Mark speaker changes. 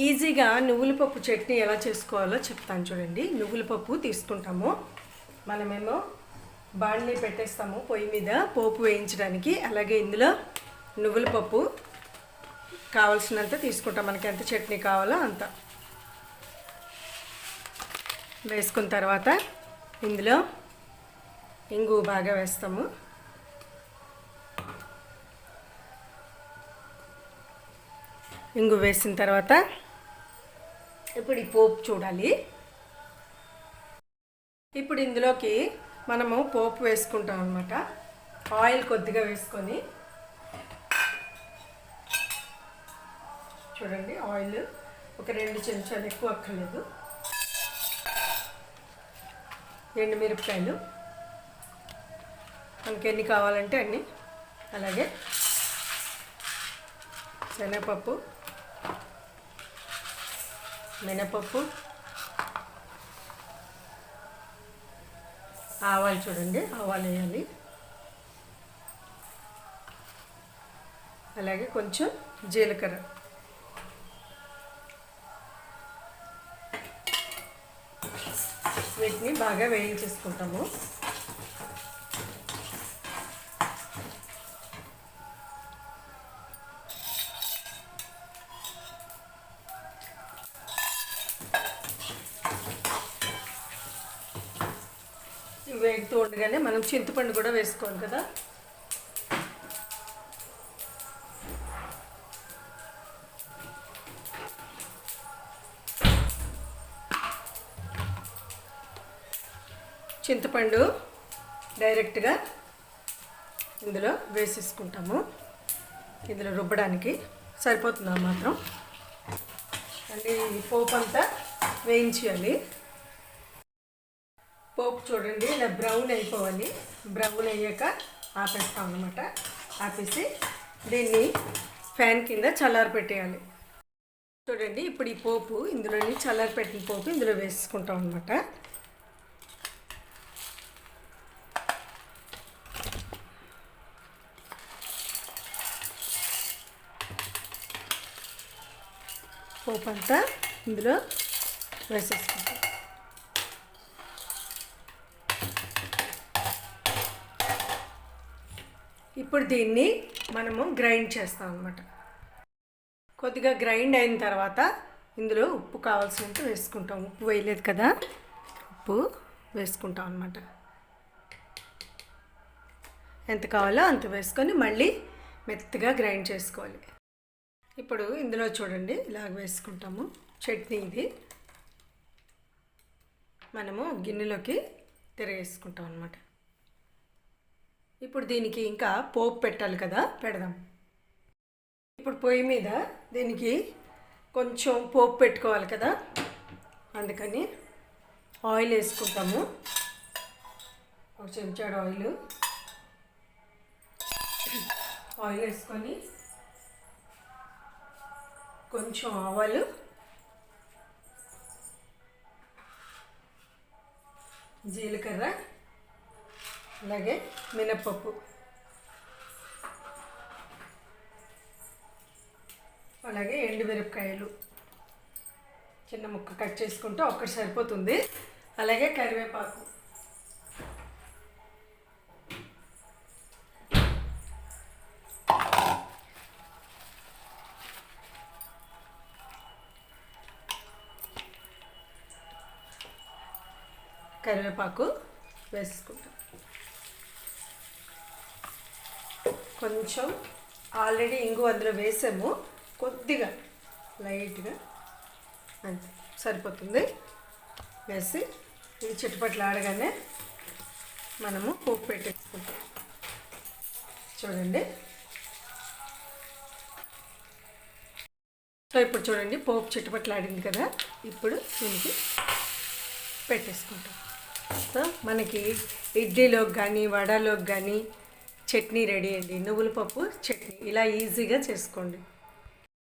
Speaker 1: ఈజీగా నువ్వుల పప్పు చట్నీ ఎలా చేసుకోవాలో చెప్తాను చూడండి. నువ్వుల పప్పు తీసుకుంటాము, మనమేమో బాండ్లీ పెట్టేస్తాము పొయ్యి మీద పోపు వేయించడానికి. అలాగే ఇందులో నువ్వుల పప్పు కావాల్సినంత తీసుకుంటాం, మనకి ఎంత చట్నీ కావాలో అంత వేసుకున్న తర్వాత ఇందులో ఇంగు బాగా వేస్తాము. ఇంగు వేసిన తర్వాత ఇప్పుడు ఈ పోపు చూడాలి. ఇప్పుడు ఇందులోకి మనము పోపు వేసుకుంటాం అన్నమాట. ఆయిల్ కొద్దిగా వేసుకొని చూడండి, ఆయిల్ ఒక 2 చెంచాలు, ఎక్కువ అక్కర్లేదు. ఎండుమిరపకాయలు మనకి ఎన్ని కావాలంటే అన్ని. అలాగే శనగపప్పు, మినపప్పు, ఆవాలు చూడండి, ఆవాలు వేయాలి. అలాగే కొంచెం జీలకర్ర, వీటిని బాగా వేయించేసుకుంటాము. వేగుతూ ఉండగానే మనం చింతపండు కూడా వేసుకోవాలి కదా. చింతపండు డైరెక్ట్గా ఇందులో వేసేసుకుంటాము. ఇందులో రుబ్బడానికి సరిపోతుందా మాత్రం. మళ్ళీ పోపు అంతా వేయించాలి. పోపు చూడండి ఇలా బ్రౌన్ అయిపోవాలి. బ్రౌన్ అయ్యాక ఆపేస్తాం అన్నమాట. ఆపేసి దీన్ని ఫ్యాన్ కింద చల్లారి పెట్టేయాలి. చూడండి, ఇప్పుడు ఈ పోపు ఇందులోని చల్లారి పెట్టిన పోపు ఇందులో వేసుకుంటాం అన్నమాట. పోపు అంతా ఇందులో వేసేసుకుంటాం. ఇప్పుడు దీన్ని మనము గ్రైండ్ చేస్తాం అన్నమాట. కొద్దిగా గ్రైండ్ అయిన తర్వాత ఇందులో ఉప్పు కావాల్సినంత వేసుకుంటాం. ఉప్పు వేయలేదు కదా, ఉప్పు వేసుకుంటాం అన్నమాట. ఎంత కావాలో అంత వేసుకొని మళ్ళీ మెత్తగా గ్రైండ్ చేసుకోవాలి. ఇప్పుడు ఇందులో చూడండి ఇలాగ వేసుకుంటాము. చట్నీ ఇది మనము గిన్నెలోకి తిరగేసుకుంటాం అన్నమాట. ఇప్పుడు దీనికి ఇంకా పోపు పెట్టాలి కదా, పెడదాం. ఇప్పుడు పొయ్యి మీద దీనికి కొంచెం పోపు పెట్టుకోవాలి కదా, అందుకని ఆయిల్ వేసుకుంటాము. ఒక చెంచాడు ఆయిల్ వేసుకొని కొంచెం ఆవాలు, జీలకర్ర, అలాగే మినప్పప్పు, అలాగే ఎండుమిరపకాయలు చిన్న ముక్క కట్ చేసుకుంటే ఒక్కటి సరిపోతుంది. అలాగే కరివేపాకు, వేసుకుంటాం. కొంచెం ఆల్రెడీ ఇంగు అందులో వేసాము, కొద్దిగా లైట్గా అంతే సరిపోతుంది. వేసి ఇది చిట్టుపట్లు ఆడగానే మనము పోపు పెట్టేసుకుంటాం. చూడండి, సో ఇప్పుడు చూడండి పోపు చిట్టుపట్లు ఆడింది కదా, ఇప్పుడు దీనికి పెట్టేసుకుంటాం. సో మనకి ఇడ్లీలోకి కానీ వడలోకి కానీ చట్నీ రెడీ అండి. నువ్వుల పప్పు చట్నీ ఇలా ఈజీగా చేసుకోండి.